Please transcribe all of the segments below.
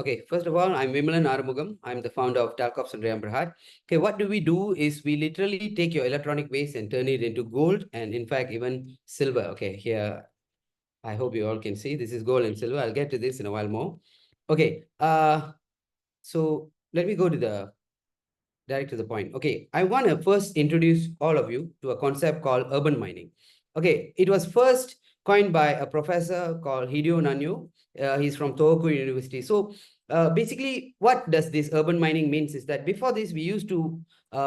Okay, first of all, I'm Vimalan Arumugam. I'm the founder of Telcov and Berhad. Okay, what do we do is we literally take your electronic waste and turn it into gold and in fact even silver. Okay, here I hope you all can see this is gold and silver. I'll get to this in a while more. Okay, so let me go to the direct to the point. Okay, I want to first introduce all of you to a concept called urban mining. Okay, it was first coined by a professor called Hideo Nanyo. He's from Tohoku University. So basically, what does this urban mining means is that before this, we used to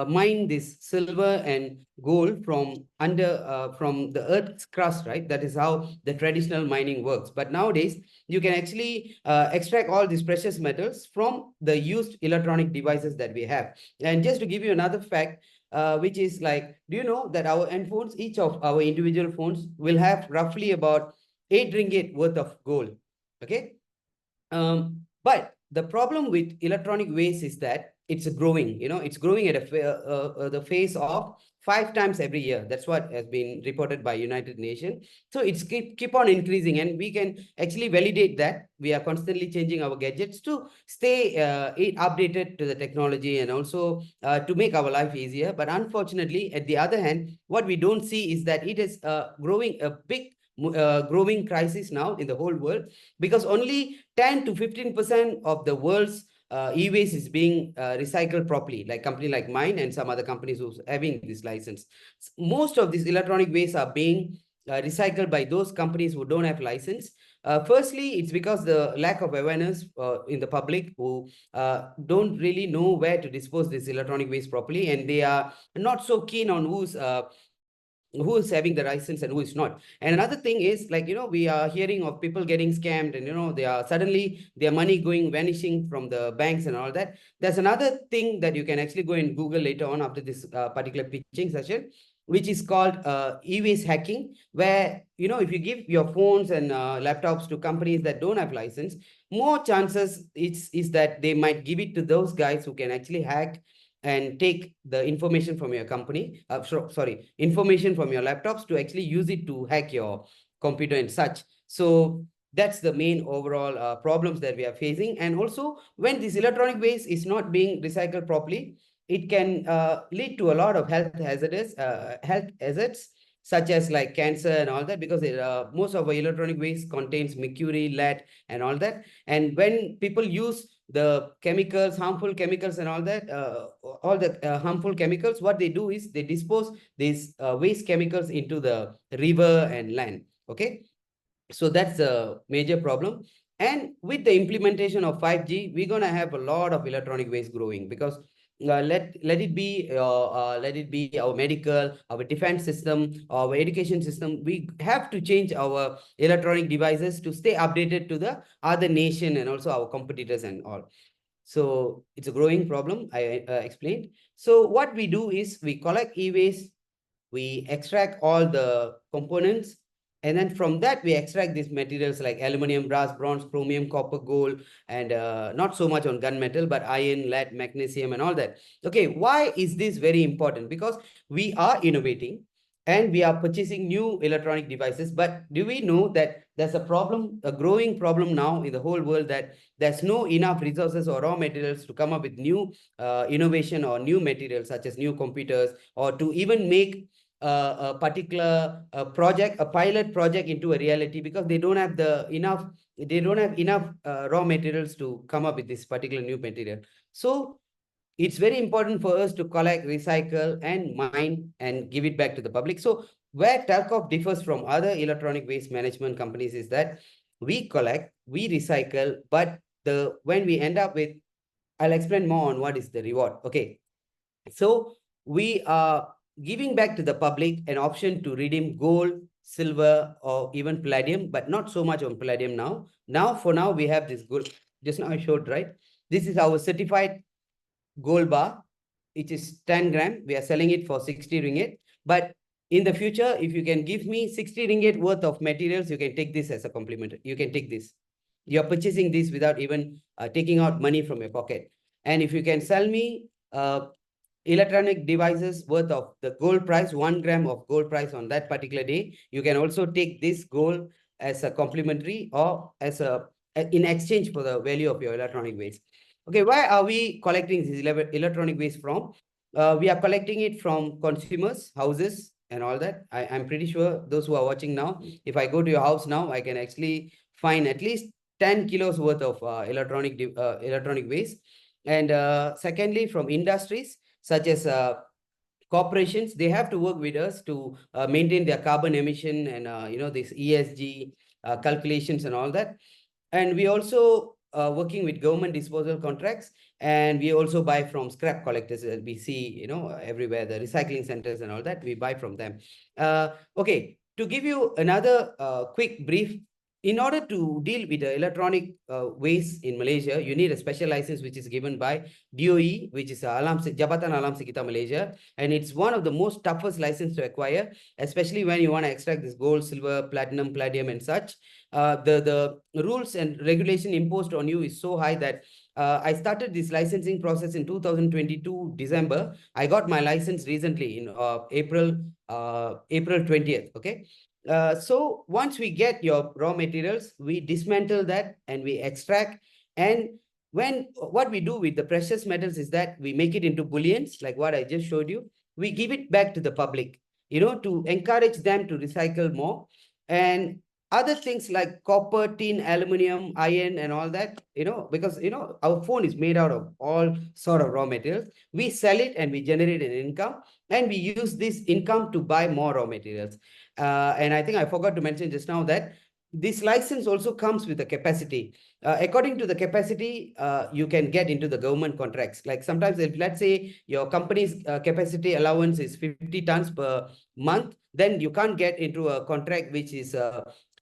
mine this silver and gold from the earth's crust, right? That is how the traditional mining works. But nowadays, you can actually extract all these precious metals from the used electronic devices that we have. And just to give you another fact, which is like, do you know that our end phones, each of our individual phones will have roughly about 8 ringgit worth of gold. Okay. But the problem with electronic waste is that it's growing, it's growing at the phase of 5 times every year. That's what has been reported by United Nations. So it's keep on increasing, and we can actually validate that. We are constantly changing our gadgets to stay updated to the technology and also to make our life easier. But unfortunately, at the other hand, what we don't see is that it is growing a big growing crisis now in the whole world, because only 10 to 15% of the world's e-waste is being recycled properly, like company like mine and some other companies who's having this license. Most of these electronic waste are being recycled by those companies who don't have license. Firstly, it's because the lack of awareness in the public, who don't really know where to dispose this electronic waste properly, and they are not so keen on who is having the license and who is not. And another thing is, like, we are hearing of people getting scammed, and they are suddenly their money going vanishing from the banks and all that. There's another thing that you can actually go and Google later on after this particular pitching session, which is called e-waste hacking, where if you give your phones and laptops to companies that don't have license, more chances is that they might give it to those guys who can actually hack and take the information from your company, information from your laptops to actually use it to hack your computer and such. So that's the main overall problems that we are facing. And also, when this electronic waste is not being recycled properly, it can lead to a lot of health hazards, such as like cancer and all that, because most of our electronic waste contains mercury, lead, and all that. And when people use the chemicals, harmful chemicals and all the harmful chemicals, what they do is they dispose these waste chemicals into the river and land. Okay. So that's a major problem. And with the implementation of 5G, we're going to have a lot of electronic waste growing, because let it be our medical, our defense system, our education system. We have to change our electronic devices to stay updated to the other nation and also our competitors and all. So it's a growing problem, I explained. So what we do is we collect e-waste, we extract all the components, and then from that we extract these materials like aluminum, brass, bronze, chromium, copper, gold, and not so much on gunmetal, but iron, lead, magnesium, and all that. Okay, why is this very important? Because we are innovating and we are purchasing new electronic devices, but do we know that there's a problem, a growing problem now in the whole world, that there's no enough resources or raw materials to come up with new innovation or new materials, such as new computers, or to even make a particular project, a pilot project, into a reality, because they don't have enough raw materials to come up with this particular new material. So it's very important for us to collect, recycle, and mine and give it back to the public. So where Telcov differs from other electronic waste management companies is that we collect, we recycle, but when we end up with, I'll explain more on what is the reward. Okay. So we are giving back to the public an option to redeem gold, silver, or even palladium, but not so much on palladium now. For now, we have this gold. Just now I showed, right? This is our certified gold bar. It is 10 gram. We are selling it for 60 ringgit. But in the future, if you can give me 60 ringgit worth of materials, you can take this as a compliment. You can take this. You're purchasing this without even taking out money from your pocket. And if you can sell me electronic devices worth of the gold price, 1 gram of gold price on that particular day, you can also take this gold as a complimentary or as a in exchange for the value of your electronic waste. Okay, why are we collecting this electronic waste from? We are collecting it from consumers, houses, and all that. I'm pretty sure those who are watching now, if I go to your house now, I can actually find at least 10 kilos worth of electronic waste. And secondly, from industries such as corporations, they have to work with us to maintain their carbon emission and this ESG calculations and all that. And we also working with government disposal contracts, and we also buy from scrap collectors that we see everywhere, the recycling centers and all that, we buy from them. Okay, to give you another quick brief, in order to deal with the electronic waste in Malaysia, you need a special license which is given by DOE, which is Jabatan Alam Sekitar Malaysia, and it's one of the most toughest license to acquire, especially when you want to extract this gold, silver, platinum, palladium, and such. The rules and regulation imposed on you is so high that I started this licensing process in 2022 December. I got my license recently in April 20th. Okay. So once we get your raw materials, we dismantle that and we extract. And what we do with the precious metals is that we make it into bullions, like what I just showed you. We give it back to the public, to encourage them to recycle more. And other things like copper, tin, aluminum, iron, and all that, because, our phone is made out of all sort of raw materials. We sell it and we generate an income, and we use this income to buy more raw materials. And I think I forgot to mention just now that this license also comes with a capacity. According to the capacity, you can get into the government contracts. Like sometimes, if let's say your company's capacity allowance is 50 tons per month, then you can't get into a contract which is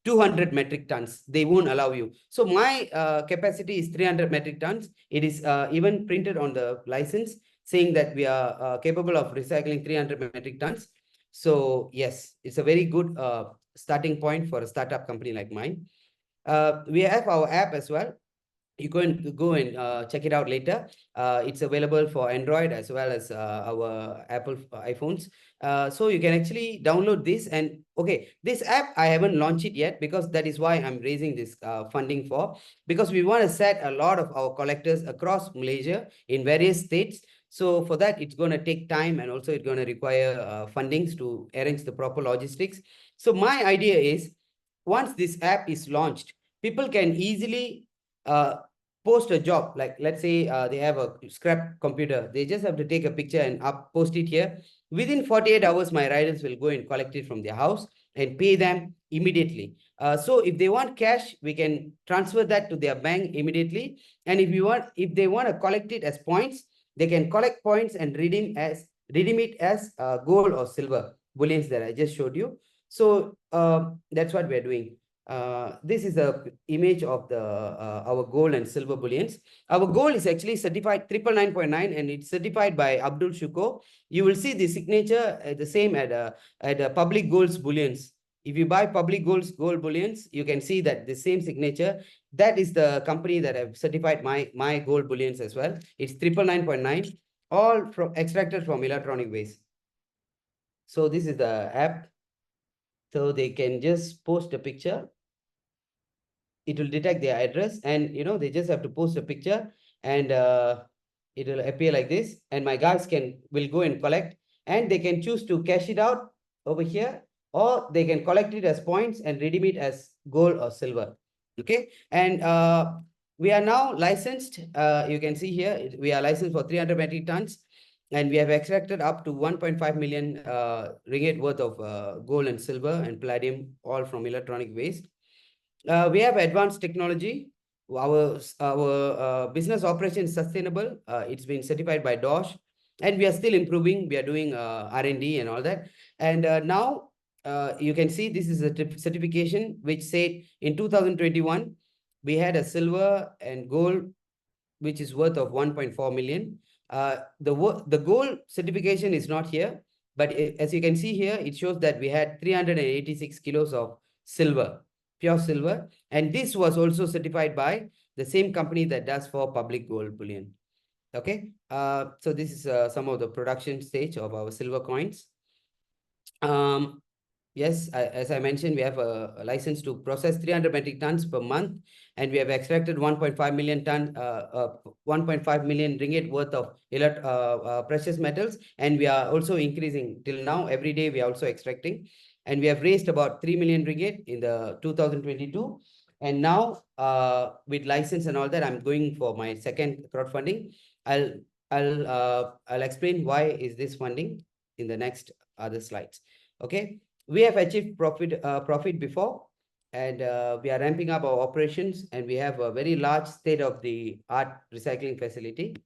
200 metric tons. They won't allow you. So my capacity is 300 metric tons. It is even printed on the license saying that we are capable of recycling 300 metric tons. So yes, it's a very good starting point for a startup company like mine. We have our app as well. You can go and check it out later. It's available for Android as well as our Apple iPhones. So you can actually download this. And okay, this app, I haven't launched it yet because that is why I'm raising this funding for, because we want to set a lot of our collectors across Malaysia in various states. So for that, it's going to take time, and also it's going to require fundings to arrange the proper logistics. So my idea is, once this app is launched, people can easily post a job. Like let's say they have a scrap computer, they just have to take a picture and post it here. Within 48 hours, my riders will go and collect it from their house and pay them immediately. So if they want cash, we can transfer that to their bank immediately. And if they want to collect it as points, they can collect points and redeem it as gold or silver bullions that I just showed you. So that's what we're doing. This is a image of the our gold and silver bullions. Our gold is actually certified 999.9, and it's certified by Abdul Shuko. You will see the signature the same at public golds bullions. If you buy public gold bullions, you can see that the same signature. That is the company that have certified my gold bullions as well. It's 999.9, all from extracted from electronic waste. So this is the app. So they can just post a picture. It will detect their address, and they just have to post a picture, and it will appear like this, and my guys will go and collect, and they can choose to cash it out over here, or they can collect it as points and redeem it as gold or silver. Okay. And we are now licensed. You can see here we are licensed for 300 metric tons, and we have extracted up to 1.5 million ringgit worth of gold and silver and palladium, all from electronic waste. We have advanced technology. Our business operation is sustainable. It's been certified by DOSH, and we are still improving. We are doing R&D and all that. And now you can see this is a certification which said in 2021, we had a silver and gold, which is worth of 1.4 million. The gold certification is not here, but as you can see here, it shows that we had 386 kilos of silver, pure silver. And this was also certified by the same company that does for public gold bullion. Okay. So this is some of the production stage of our silver coins. Yes, as I mentioned, we have a license to process 300 metric tons per month, and we have extracted 1.5 million 1.5 million ringgit worth of precious metals, and we are also increasing till now. Every day we are also extracting, and we have raised about 3 million ringgit in the 2022, and now with license and all that, I'm going for my second crowdfunding. I'll I'll explain why is this funding in the next other slides. Okay. We have achieved profit before, and we are ramping up our operations, and we have a very large state-of-the-art recycling facility.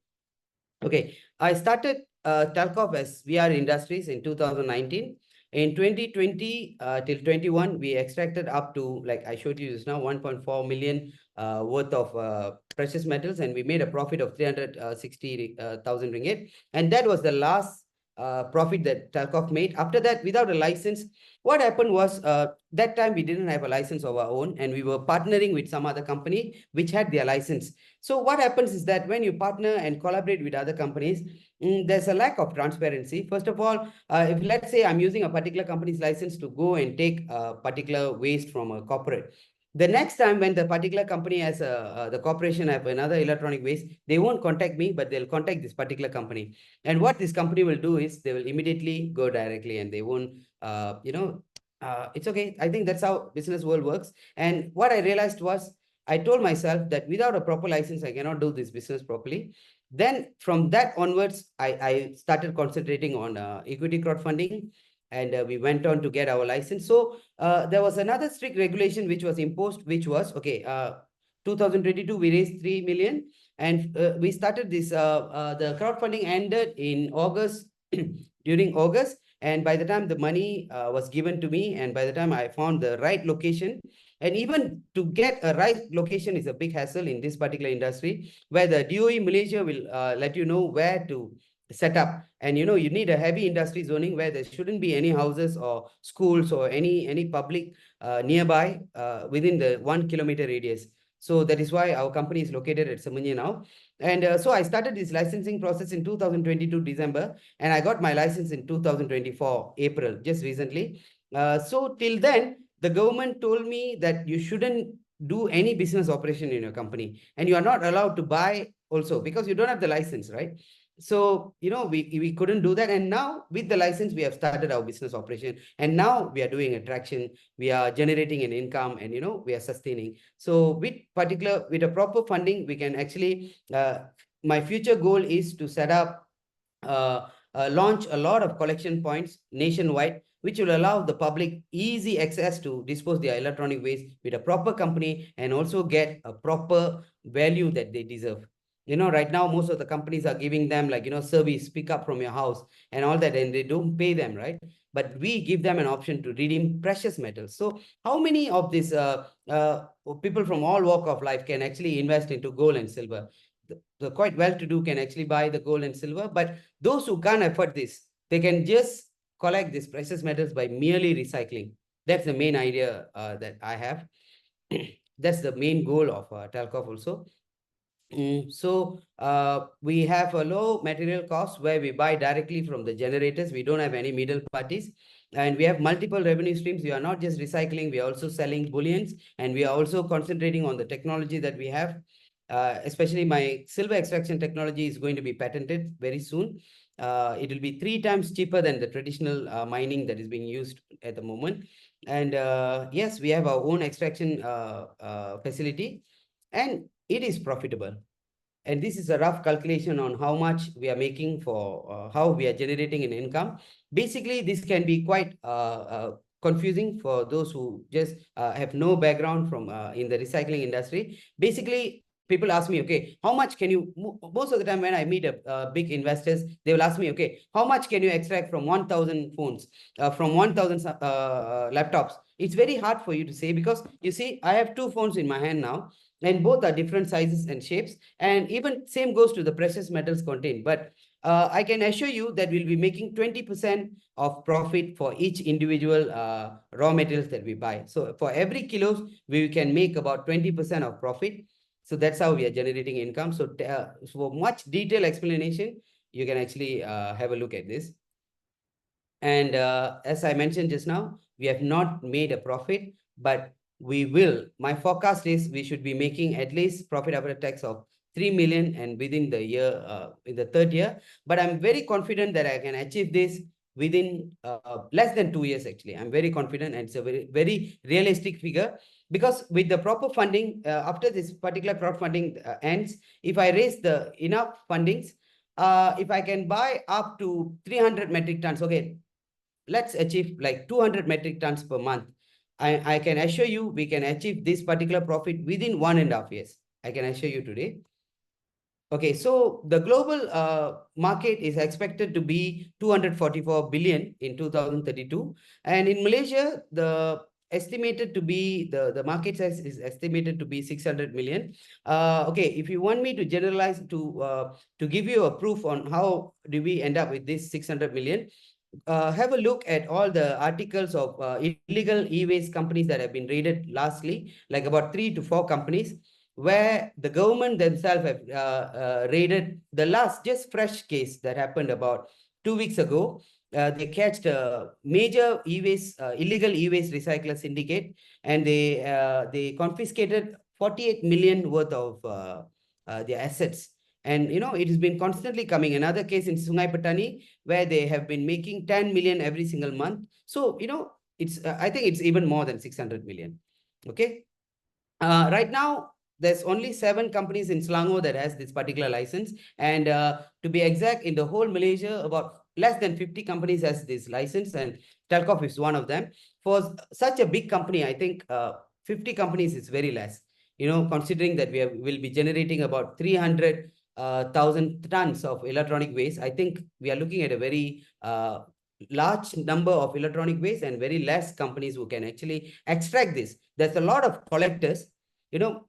Okay, I started Telcov as VR Industries in 2019. In 2020 till 21, we extracted up to, like I showed you just now, 1.4 million worth of precious metals, and we made a profit of 360,000 ringgit. And that was the last profit that Telcov made. After that, without a license, what happened was that time we didn't have a license of our own, and we were partnering with some other company which had their license. So what happens is that when you partner and collaborate with other companies, there's a lack of transparency. First of all, if let's say I'm using a particular company's license to go and take a particular waste from a corporate, the next time when the particular company has the corporation have another electronic waste, they won't contact me, but they'll contact this particular company. And what this company will do is they will immediately go directly, and they won't, it's okay. I think that's how business world works. And what I realized was, I told myself that without a proper license, I cannot do this business properly. Then from that onwards, I started concentrating on equity crowdfunding, and we went on to get our license. So there was another strict regulation which was imposed, which was, okay, 2022, we raised 3 million, and we started this, the crowdfunding ended in August, during August. And by the time the money was given to me, and by the time I found the right location, and even to get a right location is a big hassle in this particular industry, where the DOE Malaysia will let you know where to set up. And you need a heavy industry zoning where there shouldn't be any houses or schools or any public nearby within the 1 kilometer radius. So that is why our company is located at Semuanya now. And so I started this licensing process in 2022 December, and I got my license in 2024 April, just recently. So till then, the government told me that you shouldn't do any business operation in your company, and you are not allowed to buy also because you don't have the license, right? So we couldn't do that. And now with the license, we have started our business operation, and now we are doing attraction, we are generating an income, and we are sustaining. So with a proper funding, we can actually my future goal is to set up launch a lot of collection points nationwide, which will allow the public easy access to dispose their electronic waste with a proper company, and also get a proper value that they deserve. Right now, most of the companies are giving them, like, service, pick up from your house and all that, and they don't pay them, right? But we give them an option to redeem precious metals. So how many of these people from all walk of life can actually invest into gold and silver? The quite well-to-do can actually buy the gold and silver, but those who can't afford this, they can just collect these precious metals by merely recycling. That's the main idea that I have. That's the main goal of Telcov also. So we have a low material cost where we buy directly from the generators. We don't have any middle parties. And we have multiple revenue streams. We are not just recycling, we are also selling bullions, and we are also concentrating on the technology that we have. Especially my silver extraction technology is going to be patented very soon. It will be 3 times cheaper than the traditional mining that is being used at the moment. And yes, we have our own extraction facility, and it is profitable. And this is a rough calculation on how much we are making for how we are generating an income. Basically, this can be quite confusing for those who just have no background from in the recycling industry. Basically, people ask me, okay, how much can you, most of the time when I meet big investors, they will ask me, okay, how much can you extract from 1,000 phones, from 1,000 laptops? It's very hard for you to say, because you see, I have 2 phones in my hand now, and both are different sizes and shapes, and even same goes to the precious metals contained. But I can assure you that we'll be making 20% of profit for each individual raw materials that we buy. So for every kilos, we can make about 20% of profit. So that's how we are generating income. So for much detailed explanation, you can actually have a look at this. And as I mentioned just now, we have not made a profit, but we will. My forecast is we should be making at least profit after tax of 3 million and within the year, in the third year. But I'm very confident that I can achieve this within less than 2 years, actually. I'm very confident, and it's a very, very realistic figure, because with the proper funding, after this particular crowdfunding ends, if I raise the enough fundings, if I can buy up to 300 metric tons, okay, let's achieve like 200 metric tons per month. I can assure you we can achieve this particular profit within 1.5 years. I can assure you today. Okay, so the global market is expected to be 244 billion in 2032. And in Malaysia, the estimated to be, the market size is estimated to be 600 million. Okay, if you want me to generalize to give you a proof on how do we end up with this 600 million, have a look at all the articles of illegal e-waste companies that have been raided lastly, like about 3 to 4 companies, where the government themselves have raided the last just fresh case that happened about 2 weeks ago. They catched a major e-waste, illegal e-waste recycler syndicate, and they confiscated 48 million worth of their assets. And it has been constantly coming. Another case in Sungai Petani, where they have been making 10 million every single month. So it's I think it's even more than 600 million. Okay. Right now, there's only 7 companies in Selangor that has this particular license. And to be exact, in the whole Malaysia, about less than 50 companies has this license, and Telcov is one of them. For such a big company, I think 50 companies is very less. Considering that will be generating about 300,000 tons of electronic waste, I think we are looking at a very large number of electronic waste and very less companies who can actually extract this. There's a lot of collectors.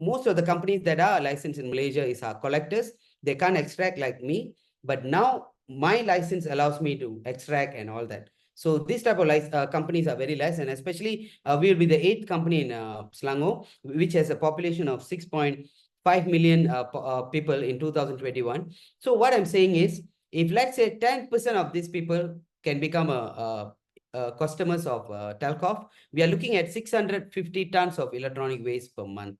Most of the companies that are licensed in Malaysia is our collectors. They can't extract like me, but now my license allows me to extract and all that. So this type of companies are very less, and especially we'll be the 8th company in Selangor, which has a population of 6.5 million people in 2021. So what I'm saying is, if let's say 10% of these people can become customers of Telcov, we are looking at 650 tons of electronic waste per month.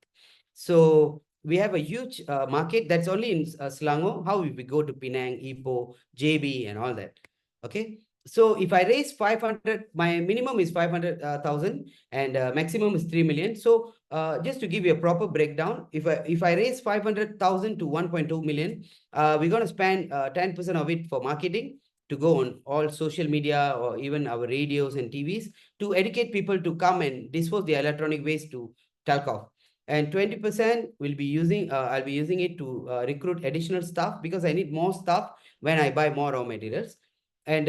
So we have a huge market that's only in Selangor. How if we go to Penang, Ipoh, JB, and all that? Okay. So if I raise 500, my minimum is 500,000 and maximum is 3 million. So just to give you a proper breakdown, if I raise 500,000 to 1.2 million, we're going to spend 10% of it for marketing, to go on all social media or even our radios and TVs to educate people to come and dispose the electronic waste to Telcov. And 20% will be using, I'll be using it to recruit additional staff, because I need more staff when I buy more raw materials. And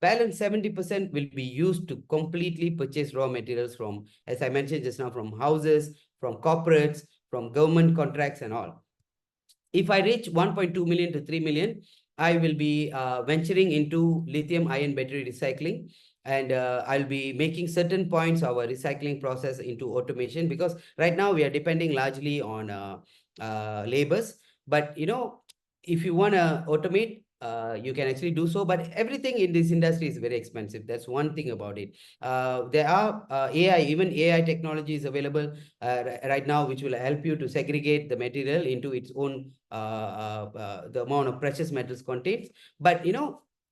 balance 70% will be used to completely purchase raw materials from, as I mentioned just now, from houses, from corporates, from government contracts and all. If I reach 1.2 million to 3 million, I will be venturing into lithium ion battery recycling. And I'll be making certain points of our recycling process into automation, because right now we are depending largely on labors. But if you want to automate, you can actually do so. But everything in this industry is very expensive. That's one thing about it. There are AI, even AI technology is available right now, which will help you to segregate the material into its own the amount of precious metals contains. But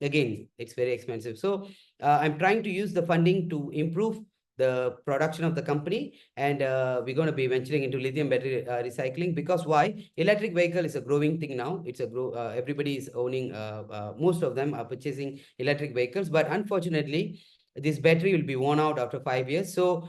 again, it's very expensive. So I'm trying to use the funding to improve the production of the company, and we're going to be venturing into lithium battery recycling. Because why? Electric vehicle is a growing thing now. It's a everybody is owning, most of them are purchasing electric vehicles, but unfortunately this battery will be worn out after 5 years. So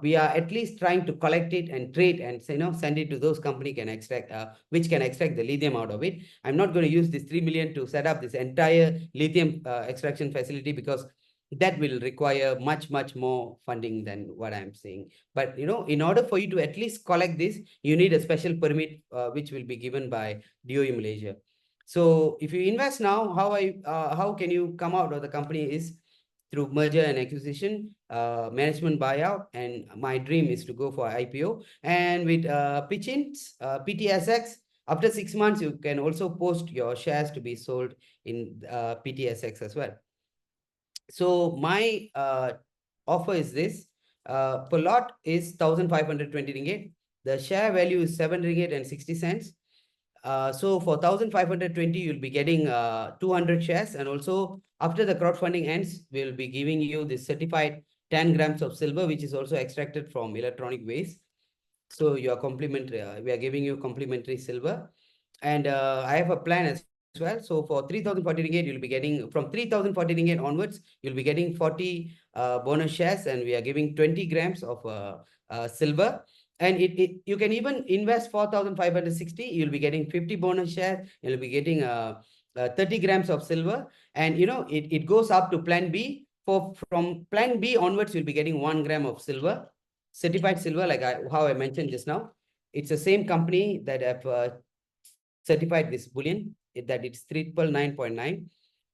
we are at least trying to collect it and trade and send it to those company can extract which can extract the lithium out of it. I'm not going to use this 3 million to set up this entire lithium extraction facility, because that will require much more funding than what I'm saying. But in order for you to at least collect this, you need a special permit which will be given by DOE Malaysia. So if you invest now, how can you come out of the company is through merger and acquisition, management buyout, and my dream is to go for IPO. And with pitch-ins, PTSX, after 6 months, you can also post your shares to be sold in PTSX as well. So my offer is this. Per lot is 1,520 ringgit. The share value is 7 ringgit and 60 cents. So for 1,520, you'll be getting 200 shares. And also after the crowdfunding ends, we'll be giving you the certified 10 grams of silver, which is also extracted from electronic waste. So you are complimentary. We are giving you complimentary silver. And I have a plan as well. So for 3,040 ringgit, you'll be getting from 3,040 ringgit onwards, you'll be getting 40 bonus shares, and we are giving 20 grams of silver. And you can even invest 4,560. You'll be getting 50 bonus shares. You'll be getting 30 grams of silver. And it goes up to plan B. From plan B onwards, you'll be getting 1 gram of silver, certified silver, like how I mentioned just now. It's the same company that have certified this bullion, that it's 999.9.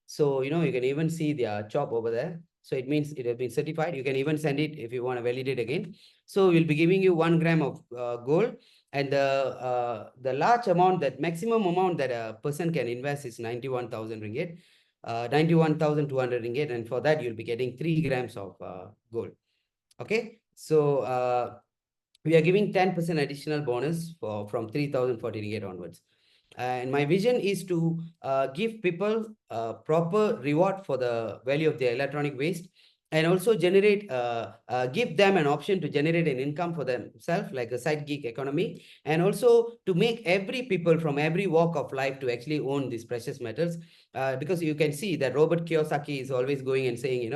So, you can even see their chop over there. So it means it has been certified. You can even send it if you want to validate again. So we'll be giving you 1 gram of gold, and the large amount, that maximum amount that a person can invest is 91,000 ringgit, 91,200 ringgit. And for that, you'll be getting 3 grams of gold. Okay. So we are giving 10% additional bonus from 3,040 ringgit onwards. And my vision is to give people proper reward for the value of their electronic waste, and also give them an option to generate an income for themselves, like a side gig economy, and also to make every people from every walk of life to actually own these precious metals. Because you can see that Robert Kiyosaki is always going and saying,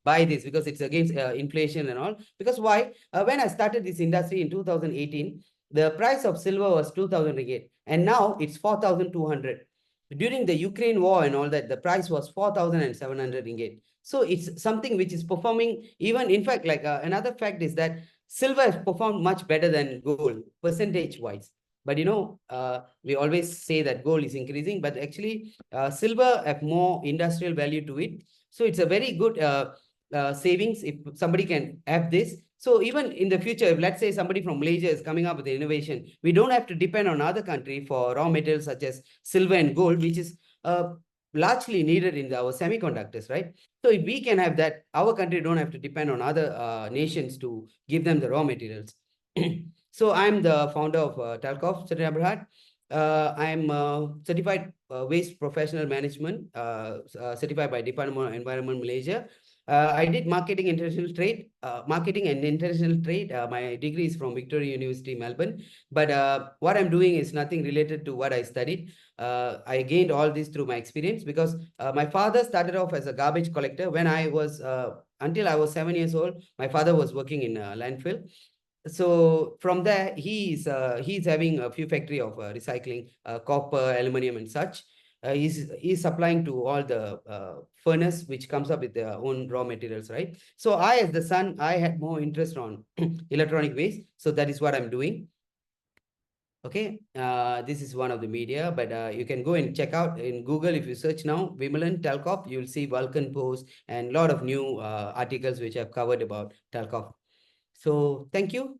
buy this because it's against inflation and all. Because why? When I started this industry in 2018, the price of silver was 2,000 ringgit, and now it's 4,200. During the Ukraine war and all that, the price was 4,700 ringgit. So it's something which is performing, even in fact, like another fact is that silver has performed much better than gold, percentage wise. But we always say that gold is increasing, but actually silver have more industrial value to it. So it's a very good savings if somebody can have this. So even in the future, if let's say somebody from Malaysia is coming up with the innovation, we don't have to depend on other country for raw materials such as silver and gold, which is largely needed in our semiconductors, right? So if we can have that, our country don't have to depend on other nations to give them the raw materials. So I'm the founder of Telcov, Berhad. I'm certified waste professional management, certified by Department of Environment Malaysia. I did marketing and international trade. My degree is from Victoria University, Melbourne. But what I'm doing is nothing related to what I studied. I gained all this through my experience, because my father started off as a garbage collector. Until I was 7 years old, my father was working in a landfill. So from there, he's having a few factory of recycling copper, aluminum, and such. He's supplying to all the furnace which comes up with their own raw materials, right? So I, as the son, I had more interest on electronic waste, so that is what I'm doing. Okay, this is one of the media, but you can go and check out in Google. If you search now Vimalan Telcov, you'll see Vulcan post and a lot of new articles which I've covered about Telcov. So thank you.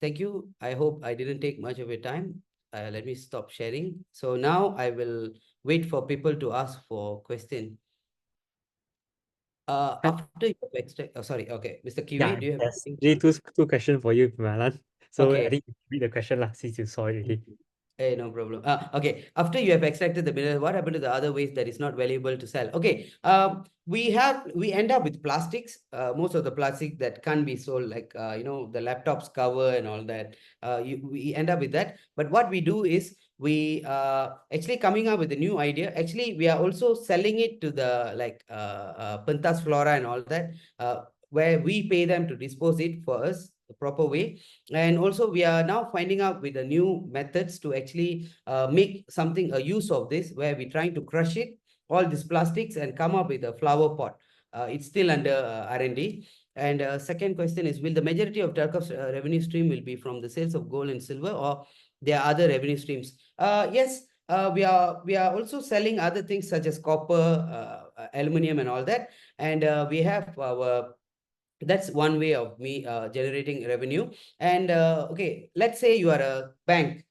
Thank you. I hope I didn't take much of your time. Let me stop sharing. So now I will wait for people to ask for question. After you have extract, sorry, okay, Mr. Kiwi, do you have Yes. anything? Really two questions for you, Malan. So I Okay. think you read the question lah, since you saw it already. Hey, no problem. Okay. After you have extracted the mineral, what happened to the other waste that is not valuable to sell? Okay. We end up with plastics. Most of the plastic that can't be sold, like the laptops cover and all that. We end up with that. But what we do is we actually coming up with a new idea. Actually, we are also selling it to the Pentas Flora and all that, where we pay them to dispose it for us the proper way. And also we are now finding out with the new methods to actually make something a use of this, where we're trying to crush it, all these plastics, and come up with a flower pot. It's still under R&D. And second question is, will the majority of Telcov's revenue stream will be from the sales of gold and silver, or there are other revenue streams? Yes, we are also selling other things such as copper, aluminum, and all that. And we have our that's one way of me generating revenue. And okay, let's say you are a bank.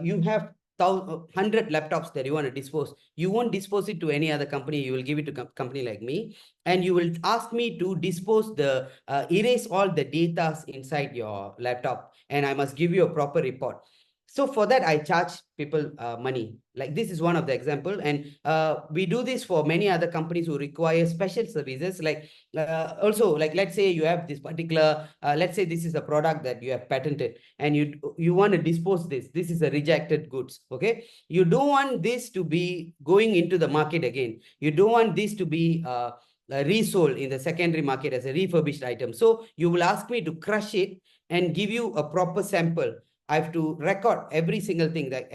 You have 100 laptops that you want to dispose, you won't dispose it to any other company. You will give it to a company like me, and you will ask me to dispose the erase all the data inside your laptop, and I must give you a proper report. So for that, I charge people money. Like this is one of the example, and we do this for many other companies who require special services. Like also, like let's say you have this particular, let's say this is a product that you have patented, and you want to dispose this. This is a rejected goods. Okay, you don't want this to be going into the market again. You don't want this to be resold in the secondary market as a refurbished item. So you will ask me to crush it and give you a proper sample. I have to record every single thing. That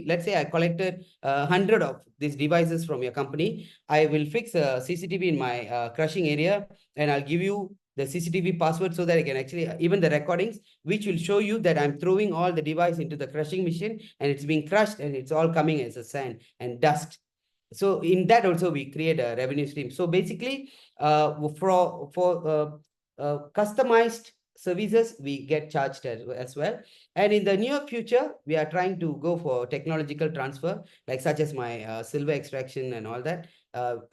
let's say I collected 100 of these devices from your company. I will fix a CCTV in my crushing area, and I'll give you the CCTV password so that I can actually, even the recordings, which will show you that I'm throwing all the device into the crushing machine, and it's being crushed, and it's all coming as a sand and dust. So in that also we create a revenue stream. So basically, for customized services, we get charged as well. And in the near future, we are trying to go for technological transfer, like such as my silver extraction and all that.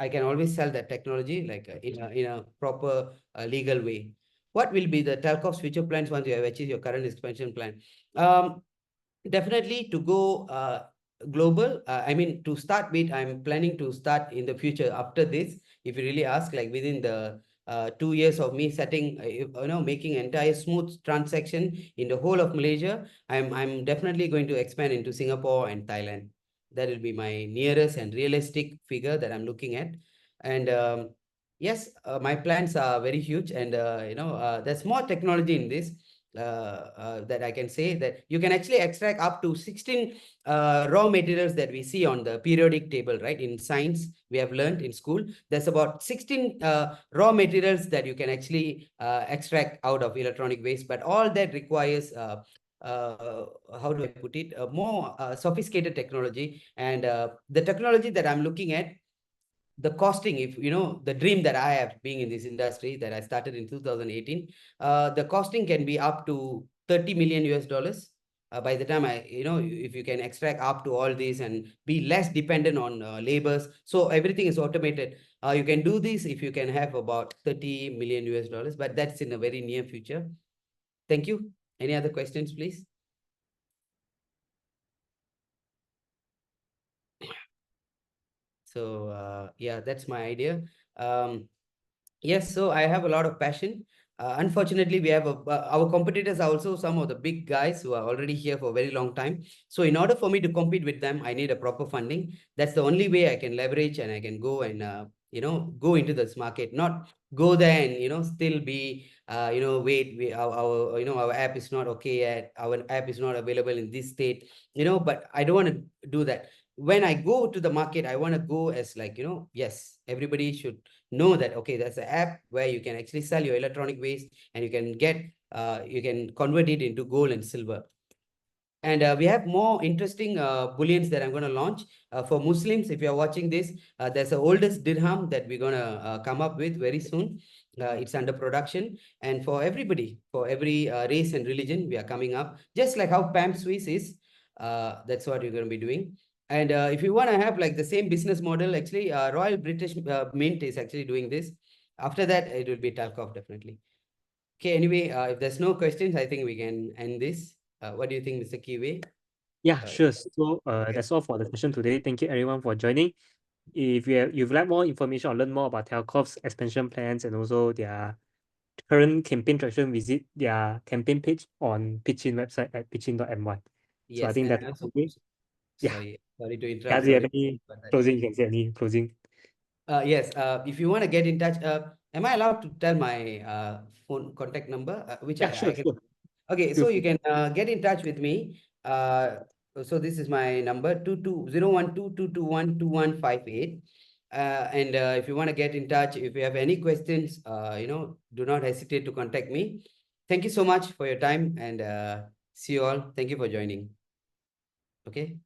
I can always sell that technology like in a proper legal way. What will be the Telcov's future plans once you have achieved your current expansion plan? Definitely to go global. I mean, to start with, I'm planning to start in the future after this. If you really ask, like within the 2 years of me setting, making entire smooth transaction in the whole of Malaysia, I'm definitely going to expand into Singapore and Thailand. That will be my nearest and realistic figure that I'm looking at. And yes, my plans are very huge, and there's more technology in this. That I can say that you can actually extract up to 16 raw materials that we see on the periodic table, right? In science, we have learned in school, there's about 16 raw materials that you can actually extract out of electronic waste, but all that requires how do I put it, more sophisticated technology. And the technology that I'm looking at, the costing, if you know the dream that I have being in this industry that I started in 2018, the costing can be up to 30 million US dollars. By the time if you can extract up to all these and be less dependent on labors, so everything is automated. You can do this if you can have about 30 million US dollars, but that's in a very near future. Thank you. Any other questions, please? So yeah, that's my idea. Yes, so I have a lot of passion. Unfortunately, we have our competitors are also some of the big guys who are already here for a very long time. So in order for me to compete with them, I need a proper funding. That's the only way I can leverage, and I can go and go into this market, not go there and still be wait, our app is not okay yet, our app is not available in this state, but I don't want to do that. When I go to the market, I want to go as like, yes, everybody should know that, okay, that's an app where you can actually sell your electronic waste, and you can convert it into gold and silver. And we have more interesting bullions that I'm going to launch for Muslims. If you're watching this, there's the oldest dirham that we're going to come up with very soon. It's under production. And for everybody, for every race and religion, we are coming up. Just like how Pam Swiss is, that's what you're going to be doing. And if you want to have like the same business model, actually, Royal British Mint is actually doing this. After that, it will be Talkov, definitely. Okay, anyway, if there's no questions, I think we can end this. What do you think, Mr. Kiwi? Yeah, sure. So that's all for the session today. Thank you everyone for joining. If you'd like more information or learn more about Telcov's expansion plans and also their current campaign traction, visit their campaign page on Pitchin website at pitchin.my. So I Yes, think and that's also, okay. Yeah. sorry to Yeah, interrupt. do you have Sorry any for that. closing? You can say any closing. Yes, if you want to get in touch, am I allowed to tell my phone contact number, which Yeah, I sure, can? sure. Okay, Feel so you free. can get in touch with me. So this is my number 220122212158. And if you want to get in touch, if you have any questions, do not hesitate to contact me. Thank you so much for your time, and see you all. Thank you for joining. Okay.